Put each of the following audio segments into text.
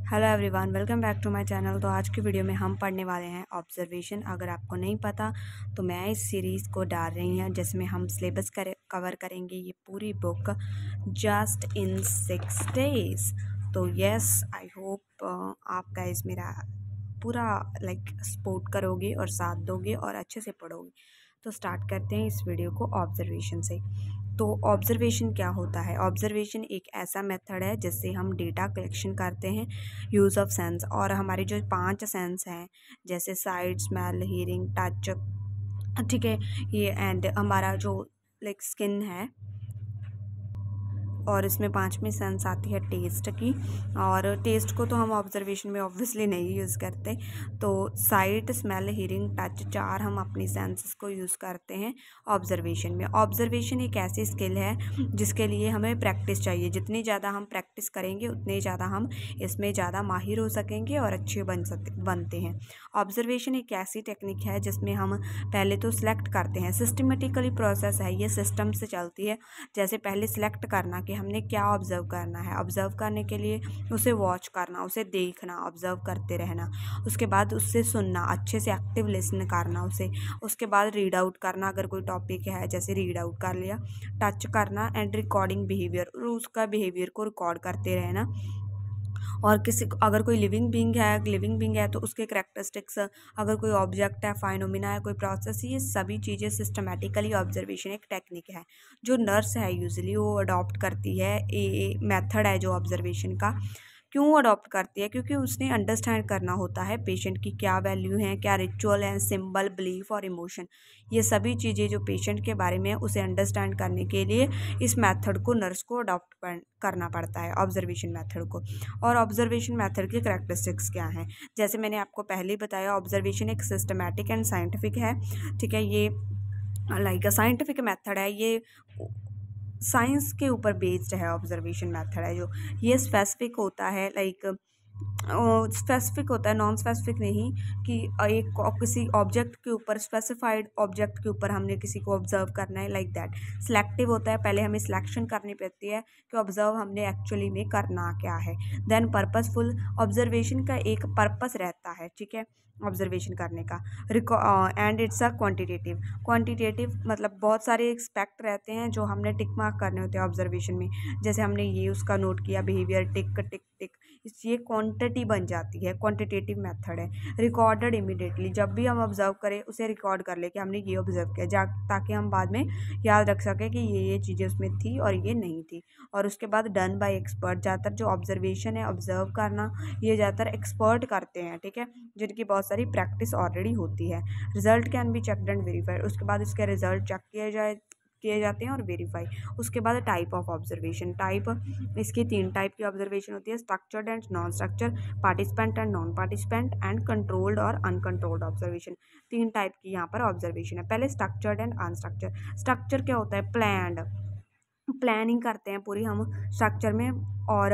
Hello everyone, welcome back to my channel. तो आज की वीडियो में हम पढ़ने वाले हैं ऑब्जर्वेशन। अगर आपको नहीं पता तो मैं इस सीरीज़ को डाल रही हूँ जिसमें हम सिलेबस कवर करेंगे ये पूरी बुक जस्ट इन 6 डेज। तो यस, आई होप आप गाइस मेरा पूरा सपोर्ट करोगे और साथ दोगे और अच्छे से पढ़ोगे। तो स्टार्ट करते हैं इस वीडियो को ऑब्जर्वेशन से। तो ऑब्जर्वेशन क्या होता है? ऑब्जर्वेशन एक ऐसा मेथड है जिससे हम डेटा कलेक्शन करते हैं यूज़ ऑफ सेंस। और हमारे जो 5 सेंस हैं जैसे साइट, स्मेल, हियरिंग, टच, ठीक है, ये एंड हमारा जो स्किन है, और इसमें 5वीं सेंस आती है टेस्ट की। और टेस्ट को तो हम ऑब्जर्वेशन में ऑब्वियसली नहीं यूज़ करते। तो साइट, स्मेल, हियरिंग, टच, 4 हम अपनी सेंसेस को यूज़ करते हैं ऑब्जर्वेशन में। ऑब्जर्वेशन एक ऐसी स्किल है जिसके लिए हमें प्रैक्टिस चाहिए। जितनी ज़्यादा हम प्रैक्टिस करेंगे उतने ज़्यादा हम इसमें ज़्यादा माहिर हो सकेंगे और अच्छे बनते हैं। ऑब्जर्वेशन एक ऐसी टेक्निक है जिसमें हम पहले तो सिलेक्ट करते हैं। सिस्टमेटिकली प्रोसेस है, ये सिस्टम से चलती है। जैसे पहले सिलेक्ट करना कि हमने क्या ऑब्जर्व करना है। ऑब्जर्व करने के लिए उसे वॉच करना, उसे देखना, ऑब्जर्व करते रहना। उसके बाद उससे सुनना, अच्छे से एक्टिव लिसन करना उसे। उसके बाद रीड आउट करना, अगर कोई टॉपिक है जैसे रीड आउट कर लिया। टच करना एंड रिकॉर्डिंग बिहेवियर, उसका बिहेवियर को रिकॉर्ड करते रहना। और अगर कोई लिविंग बीइंग है तो उसके करैक्टरिस्टिक्स, अगर कोई ऑब्जेक्ट है, फाइनोमिना है, कोई प्रोसेस, ये सभी चीज़ें सिस्टमेटिकली ऑब्जर्वेशन एक टेक्निक है जो नर्स है यूजुअली वो अडॉप्ट करती है। ये मेथड है जो ऑब्जर्वेशन का। क्यों अडॉप्ट करती है? क्योंकि उसने अंडरस्टैंड करना होता है पेशेंट की क्या वैल्यू है, क्या रिचुअल है, सिंबल, बिलीफ और इमोशन, ये सभी चीज़ें जो पेशेंट के बारे में उसे अंडरस्टैंड करने के लिए इस मेथड को नर्स को अडॉप्ट करना पड़ता है, ऑब्जर्वेशन मेथड को। और ऑब्जर्वेशन मेथड की करैक्टरिस्टिक्स क्या हैं? जैसे मैंने आपको पहले ही बताया, ऑब्जर्वेशन एक सिस्टमैटिक एंड साइंटिफिक है। ठीक है, ये अ साइंटिफिक मेथड है, ये साइंस के ऊपर बेस्ड है। ऑब्जर्वेशन मेथड है जो, ये स्पेसिफिक होता है, स्पेसिफिक होता है, नॉन स्पेसिफिक नहीं कि किसी ऑब्जेक्ट के ऊपर, स्पेसिफाइड ऑब्जेक्ट के ऊपर हमने किसी को ऑब्जर्व करना है, लाइक दैट। सिलेक्टिव होता है, पहले हमें सिलेक्शन करनी पड़ती है कि ऑब्जर्व हमने एक्चुअली में करना क्या है। देन पर्पसफुल, ऑब्जर्वेशन का एक पर्पस रहता है, ठीक है, ऑब्जर्वेशन करने का। एंड इट्स अ क्वांटिटेटिव मतलब बहुत सारे एक्सपेक्ट रहते हैं जो हमने टिक मार्क करने होते हैं ऑब्जर्वेशन में। जैसे हमने ये उसका नोट किया, बिहेवियर, टिक टिक टिक, ये क्वांटिटी बन जाती है, क्वांटिटेटिव मेथड है। रिकॉर्डेड इमीडिएटली, जब भी हम ऑब्जर्व करें उसे रिकॉर्ड कर ले कि हमने ये ऑब्जर्व किया, ताकि हम बाद में याद रख सकें कि ये चीज़ें उसमें थी और ये नहीं थी। और उसके बाद डन बाय एक्सपर्ट, ज़्यादातर जो ऑब्जर्वेशन है, ऑब्जर्व करना, ये ज़्यादातर एक्सपर्ट करते हैं, ठीक है, जिनकी बहुत सारी प्रैक्टिस ऑलरेडी होती है। Result can be checked and verified, उसके बाद इसके रिजल्ट चेक किए जाते हैं और वेरीफाई। उसके बाद टाइप ऑफ ऑब्जर्वेशन, इसकी 3 टाइप की ऑब्जर्वेशन होती है, structured and non structure, participant and non participant, and controlled और अनकंट्रोल्ड ऑब्जर्वेशन। 3 टाइप की यहाँ पर ऑब्जर्वेशन है। पहले स्ट्रक्चर्ड एंड अनस्ट्रक्चर। स्ट्रक्चर क्या होता है? प्लानिंग करते हैं पूरी हम स्ट्रक्चर में, और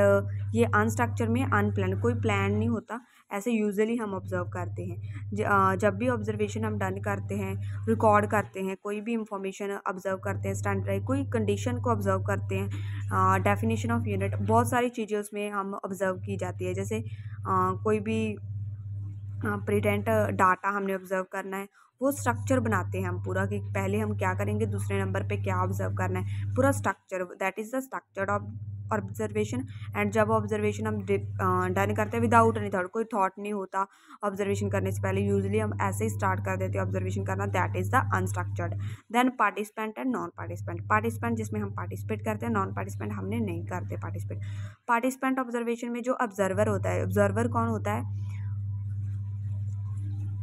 ये अनस्ट्रक्चर में अनप्लान, कोई प्लान नहीं होता, ऐसे यूजुअली हम ऑब्जर्व करते हैं। जब भी ऑब्जर्वेशन हम डन करते हैं, रिकॉर्ड करते हैं, कोई भी इंफॉर्मेशन ऑब्जर्व करते हैं, स्टैंडर्ड कोई कंडीशन को ऑब्जर्व करते हैं, डेफिनेशन ऑफ यूनिट, बहुत सारी चीज़ें उसमें हम ऑब्जर्व की जाती है। जैसे कोई भी प्रीटेंट डाटा हमने ऑब्जर्व करना है, वो स्ट्रक्चर बनाते हैं हम पूरा कि पहले हम क्या करेंगे, दूसरे नंबर पे क्या ऑब्जर्व करना है, पूरा structure, that is the structure of observation. And जब ऑब्जर्वेशन हम डन करते हैं विदाउट एनी थॉट, कोई थॉट नहीं होता ऑब्जर्वेशन करने से पहले, यूजुअली हम ऐसे ही स्टार्ट कर देते हैं ऑब्जर्वेशन करना, that is the unstructured. Then participant and non participant. Participant जिसमें हम पार्टिसिपेट करते हैं, नॉन पार्टिसिपेंट हमने नहीं करते पार्टिसिपेट। पार्टिसिपेंट ऑब्जर्वेशन में जो ऑब्जर्वर होता है, ऑब्जर्वर कौन होता है?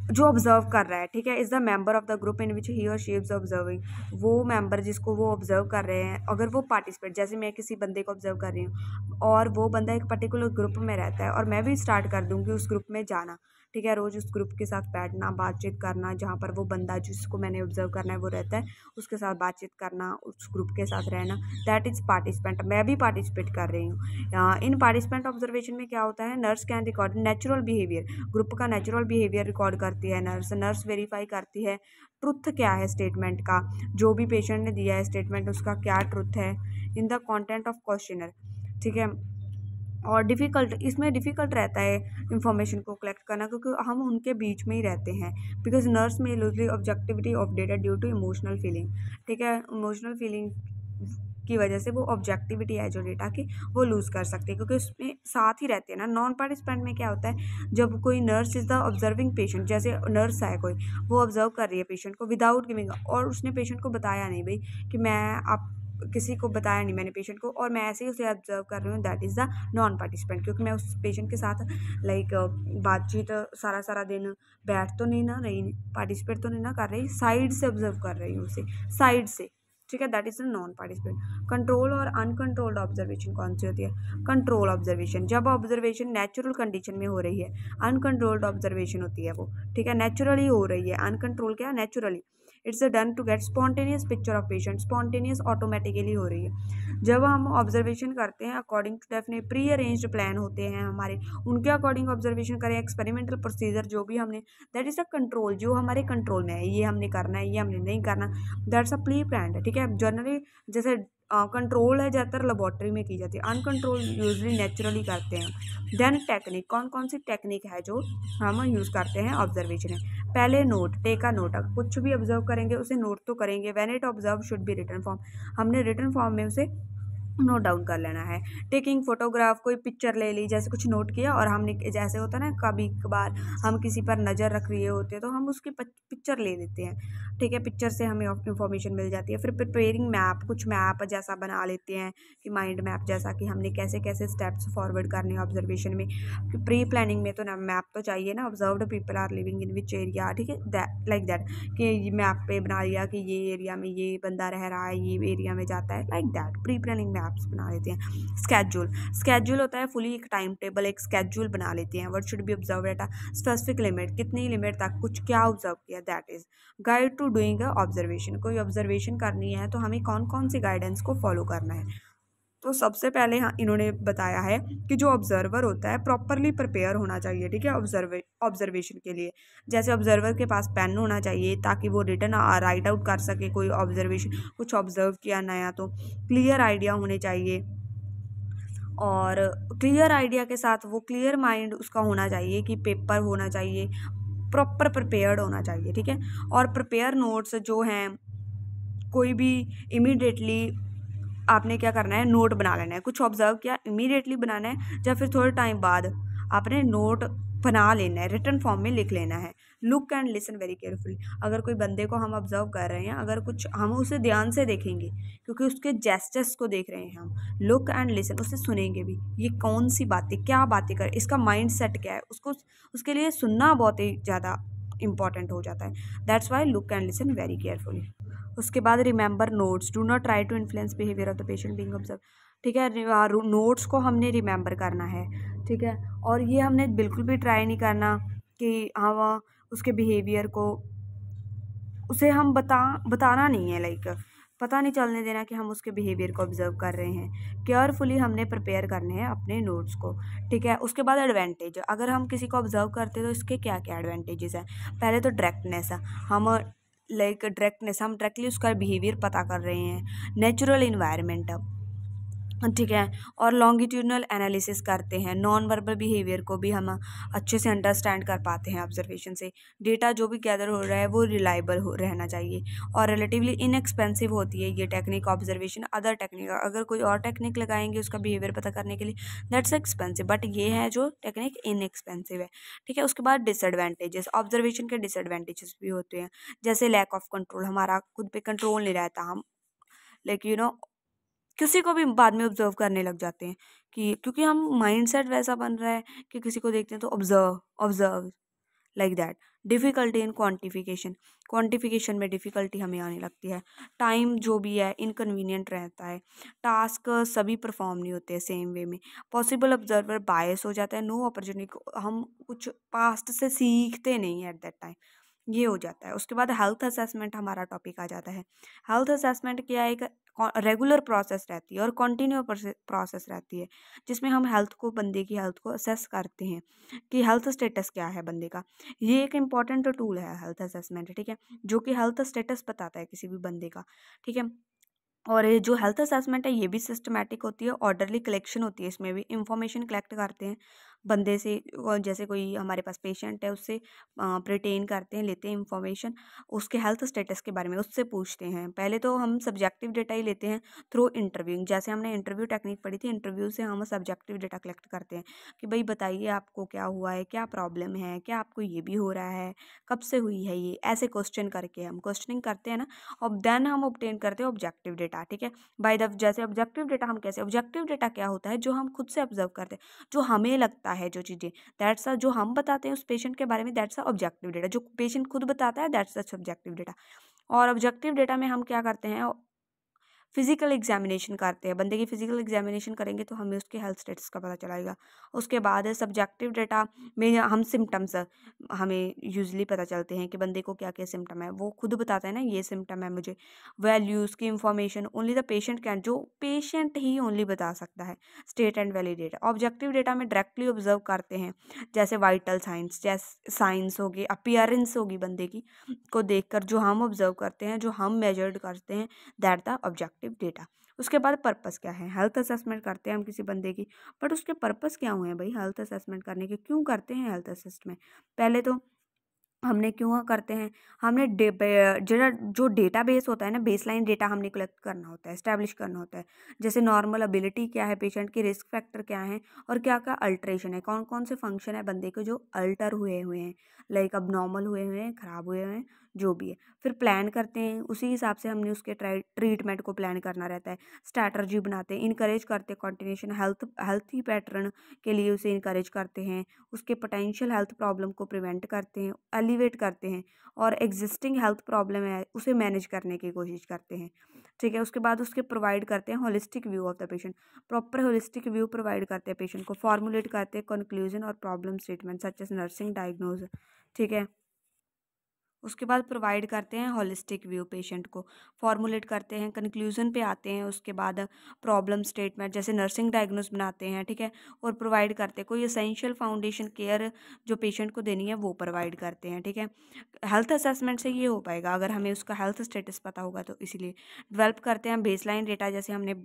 जो ऑब्जर्व कर रहा है, ठीक है, is the member of the group in which he और शी इज ऑब्जर्विंग। वो मेंबर जिसको वो ऑब्जर्व कर रहे हैं, अगर वो पार्टिसिपेट, जैसे मैं किसी बंदे को ऑब्जर्व कर रही हूँ और वो बंदा एक पर्टिकुलर ग्रुप में रहता है और मैं भी स्टार्ट कर दूँगी उस ग्रुप में जाना, ठीक है, रोज़ उस ग्रुप के साथ बैठना, बातचीत करना, जहाँ पर वो बंदा जिसको मैंने ऑब्जर्व करना है वो रहता है, उसके साथ बातचीत करना, उस ग्रुप के साथ रहना, दैट इज़ पार्टिसिपेंट। मैं भी पार्टिसिपेट कर रही हूँ। इन पार्टिसिपेंट ऑब्जर्वेशन में क्या होता है? Nurse can record natural behaviour, group का नेचुरल बिहेवियर रिकॉर्ड करती है नर्स वेरीफाई करती है ट्रुथ क्या है स्टेटमेंट का, जो भी पेशेंट ने दिया है स्टेटमेंट उसका क्या ट्रुथ है, in the content of questioner, ठीक है। और इसमें डिफ़िकल्ट रहता है इंफॉर्मेशन को कलेक्ट करना, क्योंकि हम उनके बीच में ही रहते हैं। बिकॉज नर्स में loosely objectivity of data due to emotional feeling, ठीक है, इमोशनल फीलिंग की वजह से वो ऑब्जेक्टिविटी है जो डेटा की वो लूज़ कर सकती है, क्योंकि उसमें साथ ही रहते हैं ना। नॉन पार्टिसिपेंट में क्या होता है, जब कोई nurse is the observing patient, जैसे नर्स है कोई, वो ऑब्जर्व कर रही है पेशेंट को विदाउट गिविंग, और उसने पेशेंट को बताया नहीं भाई कि मैं आप किसी को बताया नहीं मैंने पेशेंट को, और मैं ऐसे ही उसे ऑब्जर्व कर रही हूँ, that is the non participant. क्योंकि मैं उस पेशेंट के साथ लाइक बातचीत सारा सारा दिन बैठ तो नहीं ना रही, पार्टिसिपेट तो नहीं ना कर रही, साइड से ऑब्जर्व कर रही हूँ उसे, साइड से, ठीक है, that is non participant. Control और अनकंट्रोल्ड ऑब्जर्वेशन कौन सी होती है? कंट्रोल ऑब्जर्वेशन, जब ऑब्जर्वेशन नेचुरल कंडीशन में हो रही है। अनकंट्रोल्ड ऑब्जर्वेशन होती है वो, ठीक है, नेचुरली हो रही है। अनकंट्रोल क्या? Naturally. It's done to get spontaneous picture of patient, spontaneous automatically हो रही है। जब हम ऑब्जर्वेशन करते हैं according to definite pre arranged plan होते हैं हमारे, उनके अकॉर्डिंग ऑब्जर्वेशन करें, एक्सपेरिमेंटल प्रोसीजर जो भी हमने, दैट इज अ कंट्रोल, जो हमारे कंट्रोल में है, ये हमने करना है, ये हमने नहीं करना, दैट्स अ प्री प्लान्ड, ठीक है। जनरली जैसे कंट्रोल है ज़्यादातर लेबॉर्ट्री में की जाती है, अनकंट्रोल यूजली नेचुरली करते हैं। देन टेक्निक, कौन कौन सी टेक्निक है जो हम यूज़ करते हैं ऑब्जर्वेशन में? पहले नोट, टेक अ नोट, कुछ भी ऑब्जर्व करेंगे उसे नोट तो करेंगे। When it observe should be written form, हमने रिटन फॉर्म में उसे नोट डाउन कर लेना है। टेकिंग फोटोग्राफ, कोई पिक्चर ले ली, जैसे कुछ नोट किया और हमने, जैसे होता है ना कभी कभार हम किसी पर नज़र रख रहे होते हैं तो हम उसकी पिक्चर ले लेते हैं, ठीक है, पिक्चर से हमें इंफॉर्मेशन मिल जाती है। फिर प्रिपेयरिंग मैप, कुछ मैप जैसा बना लेते हैं कि माइंड मैप जैसा, कि हमने कैसे कैसे स्टेप्स फॉरवर्ड करने हैं ऑब्जर्वेशन में। प्री प्लानिंग में तो ना मैप तो चाहिए ना, observed people are living in which area, ठीक है, लाइक दैट, कि मैप पे बना लिया कि ये एरिया में ये बंदा रह रहा है, ये एरिया में जाता है, like that pre planning maps बना लेते हैं। स्केड्यूल, स्केड्यूल होता है फुली एक टाइम टेबल, एक स्केड्यूल बना लेते हैं। What should be observe at a specific limit, कितनी लिमिट तक कुछ क्या ऑब्जर्व किया, that is guide to doing a observation. कोई ऑब्जर्वेशन करनी है तो हमें कौन कौन सी गाइडेंस को फॉलो करना है? तो सबसे पहले हाँ इन्होंने बताया है कि जो ऑब्जर्वर होता है प्रॉपरली प्रिपेयर होना चाहिए, ठीक है, ऑब्जर्वेशन के लिए। जैसे ऑब्जर्वर के पास पेन होना चाहिए ताकि वो रिटन राइट आउट कर सके कोई ऑब्जर्वेशन, कुछ ऑब्जर्व किया नया, तो क्लियर आइडिया होने चाहिए, और क्लियर आइडिया के साथ वो क्लियर माइंड उसका होना चाहिए, कि पेपर होना चाहिए, प्रॉपर प्रिपेयर्ड होना चाहिए, ठीक है। और प्रिपेयर नोट्स जो हैं, कोई भी इमीडिएटली आपने क्या करना है, नोट बना लेना है। कुछ ऑब्जर्व किया इमीडिएटली बनाना है, या फिर थोड़े टाइम बाद आपने नोट बना लेना है, रिटन फॉर्म में लिख लेना है। Look and listen very carefully, अगर कोई बंदे को हम ऑब्जर्व कर रहे हैं, अगर कुछ हम उसे ध्यान से देखेंगे, क्योंकि उसके जेस्चर्स को देख रहे हैं हम, लुक एंड लिसन, उसे सुनेंगे भी, ये कौन सी बातें, क्या बातें कर, इसका माइंड सेट क्या है, उसको उसके लिए सुनना बहुत ही ज़्यादा इंपॉर्टेंट हो जाता है। That's why look and listen very carefully. उसके बाद remember notes, do not try to influence behaviour of the patient being observe, ठीक है, नोट्स को हमने रिमेंबर करना है, ठीक है, और ये हमने बिल्कुल भी ट्राई नहीं करना कि हम उसके बिहेवियर को, उसे हम बताना नहीं है, लाइक पता नहीं चलने देना कि हम उसके बिहेवियर को ऑब्जर्व कर रहे हैं। केयरफुली हमने प्रिपेयर करने हैं अपने नोट्स को, ठीक है। उसके बाद एडवांटेज, अगर हम किसी को ऑब्जर्व करते हैं तो इसके क्या क्या एडवांटेजेस हैं? पहले तो डायरेक्टनेस है, हम लाइक डायरेक्टनेस, हम डायरेक्टली उसका बिहेवियर पता कर रहे हैं। नेचुरल इन्वायरमेंट, ठीक है, और लॉन्गिट्यूडनल एनालिसिस करते हैं, नॉन वर्बल बिहेवियर को भी हम अच्छे से अंडरस्टैंड कर पाते हैं ऑब्जर्वेशन से। डेटा जो भी गैदर हो रहा है वो रिलायबल हो रहना चाहिए, और रिलेटिवली इनएक्सपेंसिव होती है ये टेक्निक ऑब्जर्वेशन। अदर टेक्निक, अगर कोई और टेक्निक लगाएंगे उसका बिहेवियर पता करने के लिए, दैट्स एक्सपेंसिव, बट ये है जो टेक्निक इनएक्सपेंसिव है, ठीक है। उसके बाद डिसएडवांटेजेस, ऑब्जर्वेशन के डिसएडवांटेजेस भी होते हैं, जैसे लैक ऑफ कंट्रोल, हमारा खुद पे कंट्रोल नहीं रहता, हम लाइक किसी को भी बाद में ऑब्जर्व करने लग जाते हैं, कि क्योंकि हम माइंडसेट वैसा बन रहा है कि किसी को देखते हैं तो observe observe, like that. Difficulty in quantification, quantification में डिफ़िकल्टी हमें आने लगती है। टाइम जो भी है इनकन्वीनियंट रहता है, टास्क सभी परफॉर्म नहीं होते हैं सेम वे में। पॉसिबल ऑब्जर्वर बायस हो जाता है, नो अपॉर्चुनिटी, हम कुछ पास्ट से सीखते नहीं एट दैट टाइम, ये हो जाता है। उसके बाद हेल्थ असेसमेंट हमारा टॉपिक आ जाता है। हेल्थ असेसमेंट क्या है? एक रेगुलर प्रोसेस रहती है और कंटिन्यू प्रोसेस रहती है, जिसमें हम हेल्थ को, बंदे की हेल्थ को असेस करते हैं कि हेल्थ स्टेटस क्या है बंदे का। ये एक इम्पॉर्टेंट टूल है हेल्थ असेसमेंट, ठीक है, जो कि हेल्थ स्टेटस बताता है किसी भी बंदे का, ठीक है। और ये जो हेल्थ असेसमेंट है ये भी सिस्टमैटिक होती है, ऑर्डरली कलेक्शन होती है, इसमें भी इंफॉर्मेशन कलेक्ट करते हैं बंदे से, और जैसे कोई हमारे पास पेशेंट है उससे प्रिटेन करते हैं, लेते हैं इंफॉर्मेशन उसके हेल्थ स्टेटस के बारे में, उससे पूछते हैं। पहले तो हम सब्जेक्टिव डेटा ही लेते हैं थ्रू इंटरव्यूइंग, जैसे हमने इंटरव्यू टेक्निक पढ़ी थी, इंटरव्यू से हम सब्जेक्टिव डेटा कलेक्ट करते हैं कि भाई बताइए आपको क्या हुआ है, क्या प्रॉब्लम है, क्या आपको ये भी हो रहा है, कब से हुई है ये, ऐसे क्वेश्चन करके हम क्वेश्चनिंग करते हैं ना, और देन हम ऑब्टेन करते हैं ऑब्जेक्टिव डेटा। ठीक है, बाय द जैसे ऑब्जेक्टिव डेटा हम कैसे, ऑब्जेक्टिव डेटा क्या होता है, जो हम खुद से ऑब्जर्व करते हैं, जो हमें लगता है जो चीज़ें, दैट्स अ, जो हम बताते हैं उस पेशेंट के बारे में, दैट्स अ ऑब्जेक्टिव डेटा, जो पेशेंट खुद बताता है दैट्स अ सब्जेक्टिव डेटा। और ऑब्जेक्टिव डेटा में हम क्या करते हैं, फिजिकल एग्जामिनेशन करते हैं, बंदे की फिजिकल एग्जामिनेशन करेंगे तो हमें उसके हेल्थ स्टेटस का पता चलेगा। उसके बाद है सब्जेक्टिव डेटा में हम सिम्टम्स हमें यूजली पता चलते हैं कि बंदे को क्या क्या सिम्टम है, वो खुद बताता है ना ये सिम्टम है मुझे, वैल्यूज़ की information only the patient can, जो पेशेंट ही ओनली बता सकता है, state and valid data. Objective data में डायरेक्टली ऑब्जर्व करते हैं, जैसे वाइटल साइंस, जैसे साइंस होगी, अपीयरेंस होगी बंदे की को देखकर, जो हम ऑब्जर्व करते हैं, जो हम मेजर्ड करते हैं, दैट द ऑब्जेक्टिव डेटा। उसके बाद पर्पस क्या है, हेल्थ असेसमेंट करते हैं हम किसी बंदे की, बट उसके पर्पस क्या हुए हैं भाई हेल्थ असेसमेंट करने के, क्यों करते हैं हेल्थ असेसमेंट। पहले तो हमने क्यों करते हैं, हमने जरा जो डेटाबेस होता है ना, बेसलाइन डेटा हमने कलेक्ट करना होता है, इस्टेब्लिश करना होता है, जैसे नॉर्मल एबिलिटी क्या है, पेशेंट के रिस्क फैक्टर क्या हैं, और क्या क्या अल्ट्रेशन है, कौन कौन से फंक्शन है बंदे के जो अल्टर हुए हुए हैं, लाइक अब नॉर्मल हुए हुए हैं, ख़राब हुए हुए हैं, जो भी है। फिर प्लान करते हैं, उसी हिसाब से हमने उसके ट्रीटमेंट को प्लान करना रहता है, स्ट्रैटर्जी बनाते हैं, इनकरेज करते हैं कॉन्टिन्यूशन हेल्थी पैटर्न के लिए उसे इनकरेज करते हैं, उसके पोटेंशियल हेल्थ प्रॉब्लम को प्रिवेंट करते हैं, एलिवेट करते हैं, और एग्जिस्टिंग हेल्थ प्रॉब्लम है उसे मैनेज करने की कोशिश करते हैं। ठीक है, उसके बाद उसके प्रोवाइड करते हैं holistic view of the patient, proper holistic view provide करते हैं पेशेंट को, फॉर्मुलेट करते हैं कंक्लूजन और problem statement such as nursing diagnose. ठीक है, उसके बाद प्रोवाइड करते हैं होलिस्टिक व्यू पेशेंट को, फॉर्मुलेट करते हैं, कंक्लूजन पे आते हैं, उसके बाद प्रॉब्लम स्टेटमेंट जैसे नर्सिंग डायग्नोस बनाते हैं। ठीक है, और प्रोवाइड करते हैं कोई एसेंशियल फाउंडेशन केयर जो पेशेंट को देनी है वो प्रोवाइड करते हैं। ठीक है, हेल्थ असेसमेंट से ये हो पाएगा अगर हमें उसका हेल्थ स्टेटस पता होगा, तो इसीलिए डेवलप करते हैं बेसलाइन डेटा, जैसे हमने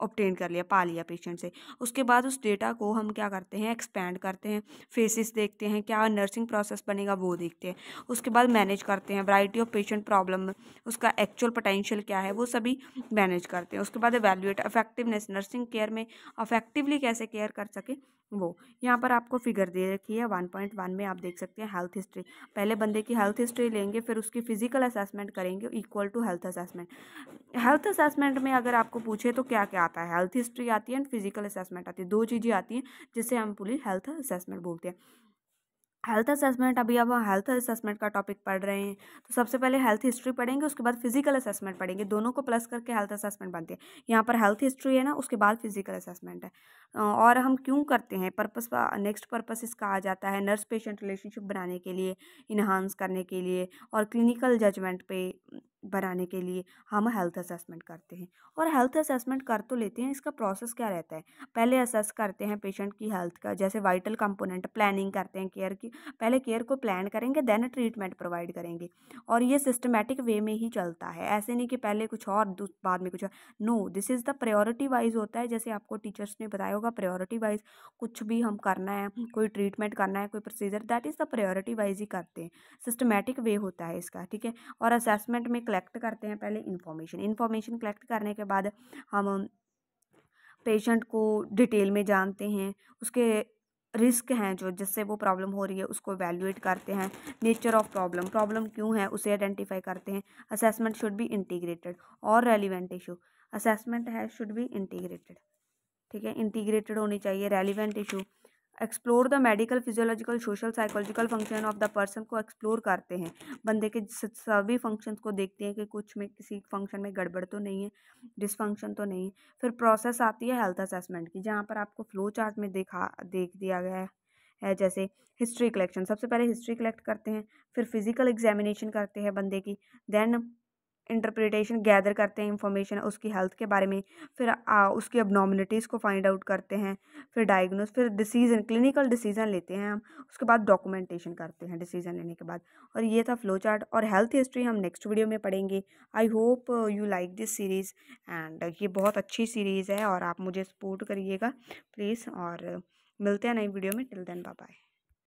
ऑब्टेन कर लिया, पा लिया पेशेंट से। उसके बाद उस डेटा को हम क्या करते हैं, एक्सपैंड करते हैं, फेसेस देखते हैं, क्या नर्सिंग प्रोसेस बनेगा वो देखते हैं। उसके बाद मैनेज करते हैं वैरायटी ऑफ पेशेंट प्रॉब्लम, उसका एक्चुअल पोटेंशियल क्या है वो सभी मैनेज करते हैं। उसके बाद एवैल्यूएट इफेक्टिवनेस, नर्सिंग केयर में अफेक्टिवली कैसे केयर कर सके वो। यहाँ पर आपको फिगर दे रखी है 1.1 में, आप देख सकते हैं हेल्थ हिस्ट्री। पहले बंदे की हेल्थ हिस्ट्री लेंगे, फिर उसकी फिजिकल असेसमेंट करेंगे equal to health assessment. Health assessment में अगर आपको पूछे तो क्या क्या आता है, हेल्थ हिस्ट्री आती है एंड फिजिकल असेसमेंट आती है, दो चीज़ें आती हैं जिसे हम पूरी हेल्थ असेसमेंट बोलते हैं। हेल्थ असेसमेंट, अभी अब हेल्थ असेसमेंट का टॉपिक पढ़ रहे हैं तो सबसे पहले हेल्थ हिस्ट्री पढ़ेंगे, उसके बाद फिजिकल असेसमेंट पढ़ेंगे, दोनों को प्लस करके हेल्थ असेसमेंट बनती है। यहाँ पर हेल्थ हिस्ट्री है ना, उसके बाद फिजिकल असेसमेंट है। और हम क्यों करते हैं, पर्पस, नेक्स्ट पर्पस इसका आ जाता है नर्स पेशेंट रिलेशनशिप बनाने के लिए, इन्हांस करने के लिए, और क्लिनिकल जजमेंट पे बनाने के लिए हम हेल्थ असेसमेंट करते हैं। और हेल्थ असेसमेंट कर तो लेते हैं, इसका प्रोसेस क्या रहता है, पहले असेस करते हैं पेशेंट की हेल्थ का, जैसे वाइटल कंपोनेंट, प्लानिंग करते हैं केयर की, पहले केयर को प्लान करेंगे देन ट्रीटमेंट प्रोवाइड करेंगे। और ये सिस्टमेटिक वे में ही चलता है, ऐसे नहीं कि पहले कुछ और बाद में कुछ और। No, this is the priority wise होता है, जैसे आपको टीचर्स ने बताया होगा प्रायोरिटी वाइज कुछ भी हम करना है, कोई ट्रीटमेंट करना है, कोई procedure, that is the priority wise ही करते हैं, सिस्टमेटिक वे होता है इसका। ठीक है, और असेसमेंट में कलेक्ट करते हैं पहले इन्फॉर्मेशन कलेक्ट करने के बाद हम पेशेंट को डिटेल में जानते हैं, उसके रिस्क हैं जो जिससे वो प्रॉब्लम हो रही है उसको वैल्यूएट करते हैं, नेचर ऑफ प्रॉब्लम क्यों है उसे आइडेंटिफाई करते हैं। असेसमेंट शुड बी इंटीग्रेटेड और रेलिवेंट इशू, असेसमेंट है शुड बी इंटीग्रेटेड। ठीक है, इंटीग्रेटेड होनी चाहिए। Relevant issue, explore the medical, physiological, social, psychological function of the person को एक्सप्लोर करते हैं, बंदे के सभी फंक्शंस को देखते हैं कि कुछ में किसी फंक्शन में गड़बड़ तो नहीं है, डिसफंक्शन तो नहीं है। फिर प्रोसेस आती है हेल्थ असेसमेंट की, जहाँ पर आपको फ्लो चार्ट में देख दिया गया है जैसे हिस्ट्री कलेक्शन, सबसे पहले हिस्ट्री कलेक्ट करते हैं, फिर फिजिकल एग्जामिनेशन करते हैं बंदे की, देन इंटरप्रिटेशन गैदर करते हैं इंफॉर्मेशन उसकी हेल्थ के बारे में, फिर उसकी अबनॉर्मलिटीज़ को फाइंड आउट करते हैं, फिर डायग्नोस, फिर डिसीजन क्लिनिकल डिसीजन लेते हैं हम, उसके बाद डॉक्यूमेंटेशन करते हैं डिसीजन लेने के बाद। और ये था फ्लो चार्ट। और हेल्थ हिस्ट्री हम नेक्स्ट वीडियो में पढ़ेंगे। I hope you like this series and ये बहुत अच्छी सीरीज़ है और आप मुझे सपोर्ट करिएगा प्लीज़। और मिलते हैं नई वीडियो में। Till then bye bye.